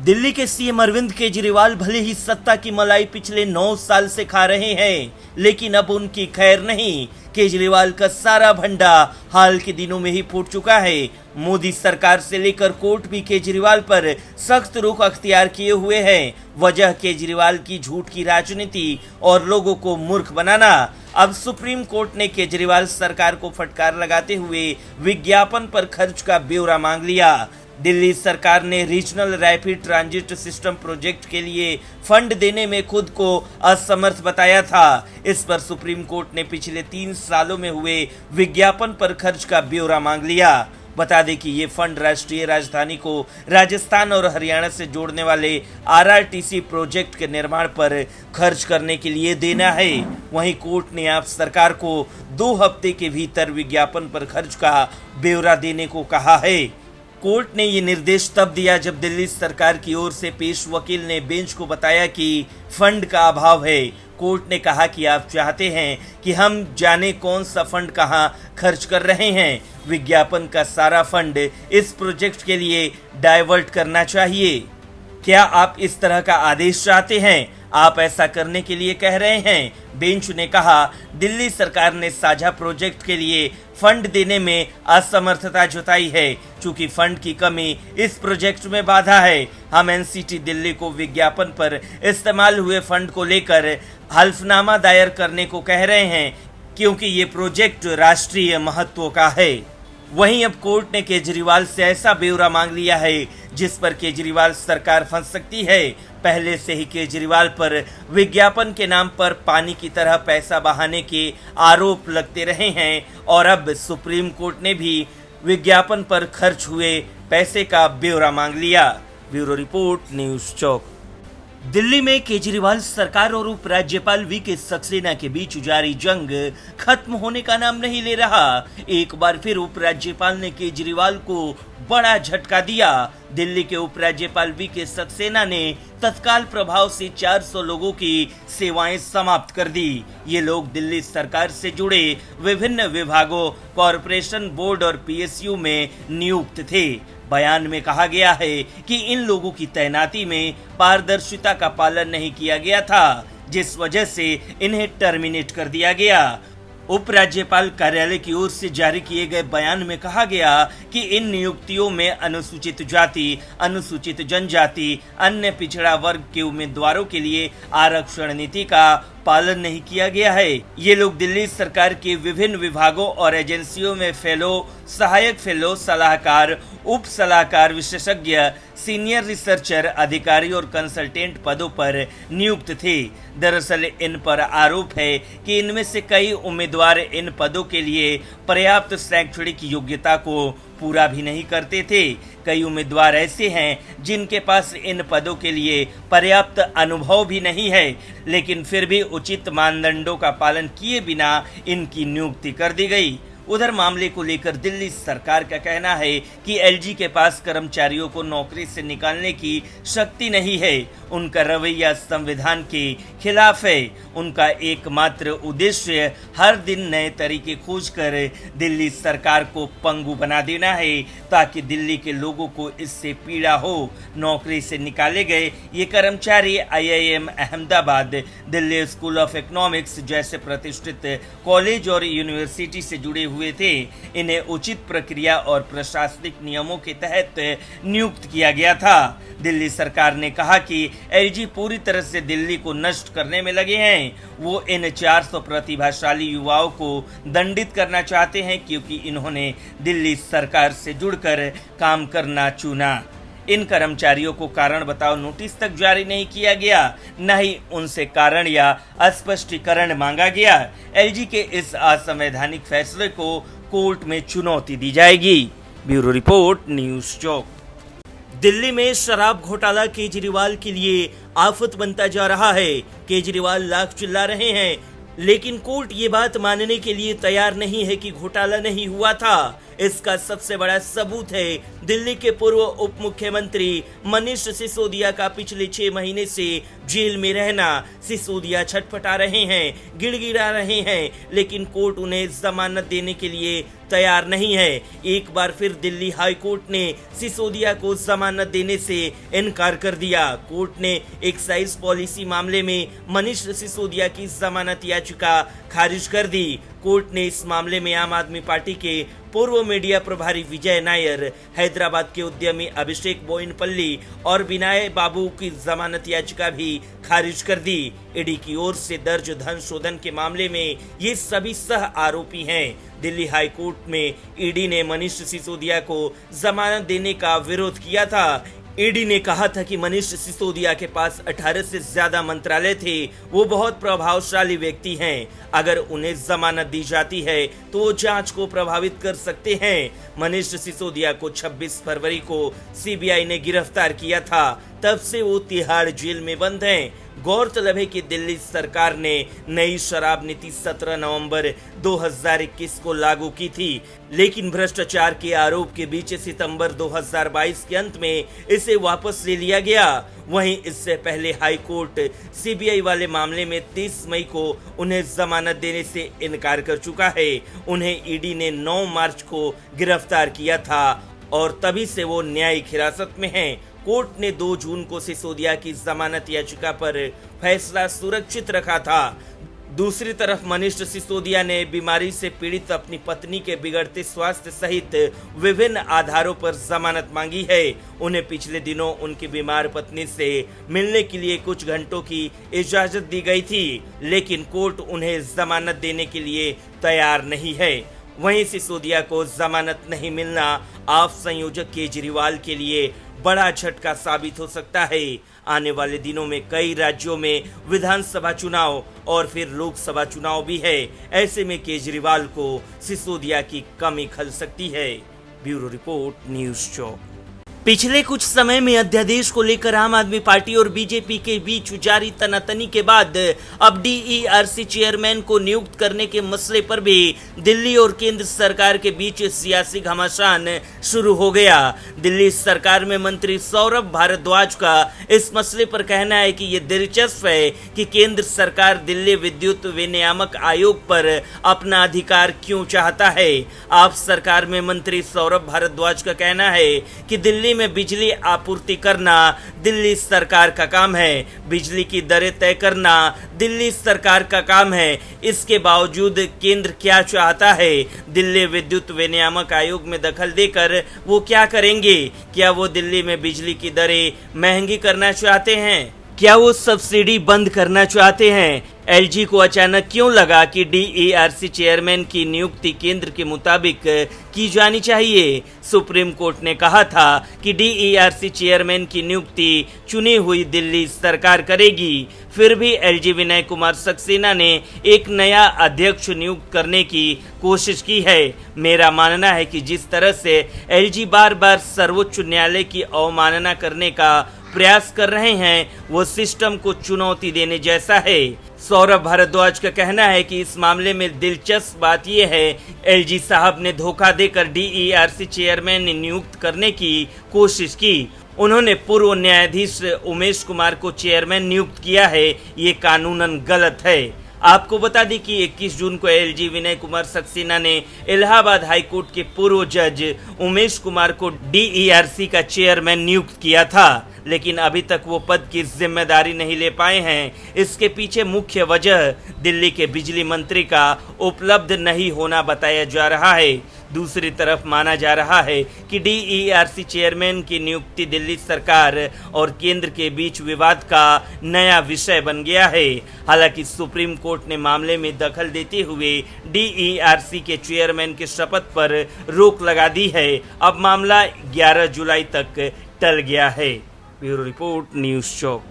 दिल्ली के सीएम अरविंद केजरीवाल भले ही सत्ता की मलाई पिछले 9 साल से खा रहे हैं, लेकिन अब उनकी खैर नहीं। केजरीवाल का सारा भंडा हाल के दिनों में ही फूट चुका है। मोदी सरकार से लेकर कोर्ट भी केजरीवाल पर सख्त रुख अख्तियार किए हुए हैं। वजह केजरीवाल की झूठ की राजनीति और लोगों को मूर्ख बनाना। अब सुप्रीम कोर्ट ने केजरीवाल सरकार को फटकार लगाते हुए विज्ञापन पर खर्च का ब्यौरा मांग लिया। दिल्ली सरकार ने regional rapid transit system project के लिए फंड देने में खुद को असमर्थ बताया था। इस पर सुप्रीम कोर्ट ने पिछले 3 सालों में हुए विज्ञापन पर खर्च का ब्यौरा मांग लिया। बता दें कि ये फंड राष्ट्रीय राजधानी को राजस्थान और हरियाणा से जोड़ने वाले आरआरटीसी प्रोजेक्ट के निर्माण पर खर्च करने के लिए देना है। वहीं कोर्ट ने आप सरकार को 2 हफ्ते के भीतर विज्ञापन पर खर्च का ब्यौरा देने को कहा है। कोर्ट ने ये निर्देश तब दिया जब दिल्ली सरकार की ओर से पेश वकील ने बेंच को बताया कि फंड का अभाव है। कोर्ट ने कहा कि आप चाहते हैं कि हम जाने कौन सा फंड कहां खर्च कर रहे हैं। विज्ञापन का सारा फंड इस प्रोजेक्ट के लिए डाइवर्ट करना चाहिए। क्या आप इस तरह का आदेश चाहते हैं? आप ऐसा करने के लिए कह रहे हैं? बेंच ने कहा, दिल्ली सरकार ने साझा प्रोजेक्ट के लिए फंड देने में असमर्थता जताई है। चूंकि फंड की कमी इस प्रोजेक्ट में बाधा है, हम एनसीटी दिल्ली को विज्ञापन पर इस्तेमाल हुए फंड को लेकर हल्फनामा दायर करने को कह रहे हैं, क्योंकि ये प्रोजेक्ट राष्ट्रीय महत्व का है। वहीं अब कोर्ट ने केजरीवाल से ऐसा ब्यौरा मांग लिया है जिस पर केजरीवाल सरकार फंस सकती है। पहले से ही केजरीवाल पर विज्ञापन के नाम पर पानी की तरह पैसा बहाने के आरोप लगते रहे हैं और अब सुप्रीम कोर्ट ने भी विज्ञापन पर खर्च हुए पैसे का ब्यौरा मांग लिया। ब्यूरो रिपोर्ट, न्यूज़ चौक। दिल्ली में केजरीवाल सरकार और उपराज्यपाल वी.के. सक्सेना के बीच जारी जंग खत्म होने का नाम नहीं ले रहा। एक बार फिर उपराज्यपाल ने केजरीवाल को बड़ा झटका दिया। दिल्ली के उपराज्यपाल वी.के. सक्सेना ने तत्काल प्रभाव से 400 लोगों की सेवाएं समाप्त कर दी। ये लोग दिल्ली सरकार से जुड़े विभिन्न विभागों, कॉरपोरेशन, बोर्ड और पीएसयू में नियुक्त थे। बयान में कहा गया है कि इन लोगों की तैनाती में पारदर्शिता का पालन नहीं किया गया था, जिस वजह से इन्हें टर्मिनेट कर दिया गया। उपराज्यपाल कार्यालय की ओर से जारी किए गए बयान में कहा गया कि इन नियुक्तियों में अनुसूचित जाति, अनुसूचित जनजाति, अन्य पिछड़ा वर्ग के उम्मीदवारों के लिए आरक्षण नीति का पालन नहीं किया गया है। ये लोग दिल्ली सरकार के विभिन्न विभागों और एजेंसियों में फेलो, सहायक फेलो, सलाहकार, उप सलाहकार, विशेषज्ञ, सीनियर रिसर्चर, अधिकारी और कंसल्टेंट पदों पर नियुक्त थे। दरअसल इन पर आरोप है कि इनमें से कई उम्मीदवार इन पदों के लिए पर्याप्त शैक्षणिक योग्यता को पूरा भी नहीं करते थे। कई उम्मीदवार ऐसे हैं जिनके पास इन पदों के लिए पर्याप्त अनुभव भी नहीं है, लेकिन फिर भी उचित मानदंडों का पालन किए बिना इनकी नियुक्ति कर दी गई। उधर मामले को लेकर दिल्ली सरकार का कहना है कि एलजी के पास कर्मचारियों को नौकरी से निकालने की शक्ति नहीं है। उनका रवैया संविधान के खिलाफ है। उनका एकमात्र उद्देश्य हर दिन नए तरीके खोजकर दिल्ली सरकार को पंगु बना देना है, ताकि दिल्ली के लोगों को इससे पीड़ा हो। नौकरी से निकाले गए ये कर्मचारी IIM Ahmedabad, Delhi school of economics जैसे प्रतिष्ठित कॉलेज और यूनिवर्सिटी से जुड़े हुए थे। इन्हें उचित प्रक्रिया और प्रशासनिक नियमों के तहत नियुक्त किया गया था। दिल्ली सरकार ने कहा कि एलजी पूरी तरह से दिल्ली को नष्ट करने में लगे हैं। वो इन 400 प्रतिभाशाली युवाओं को दंडित करना चाहते हैं, क्योंकि इन्होंने दिल्ली सरकार से जुड़कर काम करना चुना। इन कर्मचारियों को कारण बताओ नोटिस तक जारी नहीं किया गया, न ही उनसे कारण या स्पष्टीकरण मांगा गया। एलजी के इस असंवैधानिक फैसले को कोर्ट में चुनौती दी जाएगी। ब्यूरो रिपोर्ट, न्यूज़ चौक। दिल्ली में शराब घोटाला केजरीवाल के लिए आफत बनता जा रहा है। केजरीवाल लाख चिल्ला रहे हैं, लेकिन कोर्ट ये बात मानने के लिए तैयार नहीं है कि घोटाला नहीं हुआ था। इसका सबसे बड़ा सबूत है दिल्ली के पूर्व उप मुख्यमंत्री मनीष सिसोदिया का पिछले 6 महीने से जेल में रहना। सिसोदिया छटपटा रहे हैं, गिड़गिड़ा रहे हैं, लेकिन कोर्ट उन्हें जमानत देने के लिए तैयार नहीं है। एक बार फिर दिल्ली हाई कोर्ट ने सिसोदिया को जमानत देने से इनकार कर दिया। कोर्ट ने एक्साइज पॉलिसी मामले में मनीष सिसोदिया की जमानत याचिका खारिज कर दी। कोर्ट ने इस मामले में आम आदमी पार्टी के पूर्व मीडिया प्रभारी विजय नायर, हैदराबाद के उद्यमी अभिषेक बोयनपल्ली और विनय बाबू की जमानत याचिका भी खारिज कर दी। ईडी की ओर से दर्ज धन शोधन के मामले में ये सभी सह आरोपी हैं। दिल्ली हाई कोर्ट में ईडी ने मनीष सिसोदिया को जमानत देने का विरोध किया था। ईडी ने कहा था कि मनीष सिसोदिया के पास 18 से ज्यादा मंत्रालय थे, वो बहुत प्रभावशाली व्यक्ति हैं। अगर उन्हें जमानत दी जाती है तो वो जांच को प्रभावित कर सकते हैं। मनीष सिसोदिया को 26 फरवरी को सीबीआई ने गिरफ्तार किया था, तब से वो तिहाड़ जेल में बंद हैं। गौरतलब है कि दिल्ली सरकार ने नई शराब नीति 17 नवंबर 2021 को लागू की थी, लेकिन भ्रष्टाचार के आरोप के बीच सितंबर 2022 के अंत में इसे वापस ले लिया गया। वहीं इससे पहले हाई कोर्ट सीबीआई वाले मामले में 30 मई को उन्हें जमानत देने से इनकार कर चुका है। उन्हें ईडी ने 9 मार्च को गिरफ्तार किया था और तभी से वो न्यायिक हिरासत में हैं। कोर्ट ने 2 जून को सिसोदिया की जमानत याचिका पर फैसला सुरक्षित रखा था। दूसरी तरफ मनीष सिसोदिया ने बीमारी से पीड़ित अपनी पत्नी के बिगड़ते स्वास्थ्य सहित विभिन्न आधारों पर जमानत मांगी है। उन्हें पिछले दिनों उनकी बीमार पत्नी से मिलने के लिए कुछ घंटों की इजाजत दी गई थी, लेकिन कोर्ट उन्हें जमानत देने के लिए तैयार नहीं है। वहीं सिसोदिया को जमानत नहीं मिलना आप संयोजक केजरीवाल के लिए बड़ा झटका साबित हो सकता है। आने वाले दिनों में कई राज्यों में विधानसभा चुनाव और फिर लोकसभा चुनाव भी है। ऐसे में केजरीवाल को सिसोदिया की कमी खल सकती है। ब्यूरो रिपोर्ट, न्यूज़ चौक। पिछले कुछ समय में अध्यादेश को लेकर आम आदमी पार्टी और बीजेपी के बीच जारी तनातनी के बाद अब डीईआरसी चेयरमैन को नियुक्त करने के मसले पर भी दिल्ली और केंद्र सरकार के बीच सियासी घमासान शुरू हो गया। दिल्ली सरकार में मंत्री सौरभ भारद्वाज का इस मसले पर कहना है कि ये दिलचस्प है कि केंद्र सरकार दिल्ली विद्युत विनियामक आयोग पर अपना अधिकार क्यों चाहता है। आप सरकार में मंत्री सौरभ भारद्वाज का कहना है कि दिल्ली में बिजली आपूर्ति करना दिल्ली सरकार का काम है, बिजली की दरें तय करना दिल्ली सरकार का काम है। इसके बावजूद केंद्र क्या चाहता है? दिल्ली विद्युत विनियामक आयोग में दखल देकर वो क्या करेंगे? क्या वो दिल्ली में बिजली की दरें महंगी करना चाहते हैं? क्या वो सब्सिडी बंद करना चाहते हैं? एलजी को अचानक क्यों लगा कि डीईआरसी चेयरमैन की नियुक्ति केंद्र के मुताबिक की जानी चाहिए? सुप्रीम कोर्ट ने कहा था कि डीईआरसी चेयरमैन की नियुक्ति चुनी हुई दिल्ली सरकार करेगी। फिर भी एलजी विनय कुमार सक्सेना ने एक नया अध्यक्ष नियुक्त करने की कोशिश की है। मेरा मानना है कि जिस तरह से एलजी बार बार सर्वोच्च न्यायालय की अवमानना करने का प्रयास कर रहे हैं, वो सिस्टम को चुनौती देने जैसा है। सौरभ भारद्वाज का कहना है कि इस मामले में दिलचस्प बात यह है, एलजी साहब ने धोखा देकर डीईआरसी चेयरमैन नियुक्त करने की कोशिश की। उन्होंने पूर्व न्यायाधीश उमेश कुमार को चेयरमैन नियुक्त किया है, ये कानूनन गलत है। आपको बता दें कि 21 जून को एलजी विनय कुमार सक्सेना ने इलाहाबाद हाई कोर्ट के पूर्व जज उमेश कुमार को डीईआरसी का चेयरमैन नियुक्त किया था, लेकिन अभी तक वो पद की जिम्मेदारी नहीं ले पाए हैं। इसके पीछे मुख्य वजह दिल्ली के बिजली मंत्री का उपलब्ध नहीं होना बताया जा रहा है। दूसरी तरफ माना जा रहा है कि डीईआरसी चेयरमैन की नियुक्ति दिल्ली सरकार और केंद्र के बीच विवाद का नया विषय बन गया है। हालांकि सुप्रीम कोर्ट ने मामले में दखल देते हुए डीईआरसी के चेयरमैन के शपथ पर रोक लगा दी है। अब मामला 11 जुलाई तक टल गया है। ब्यूरो रिपोर्ट, न्यूज़ चौक।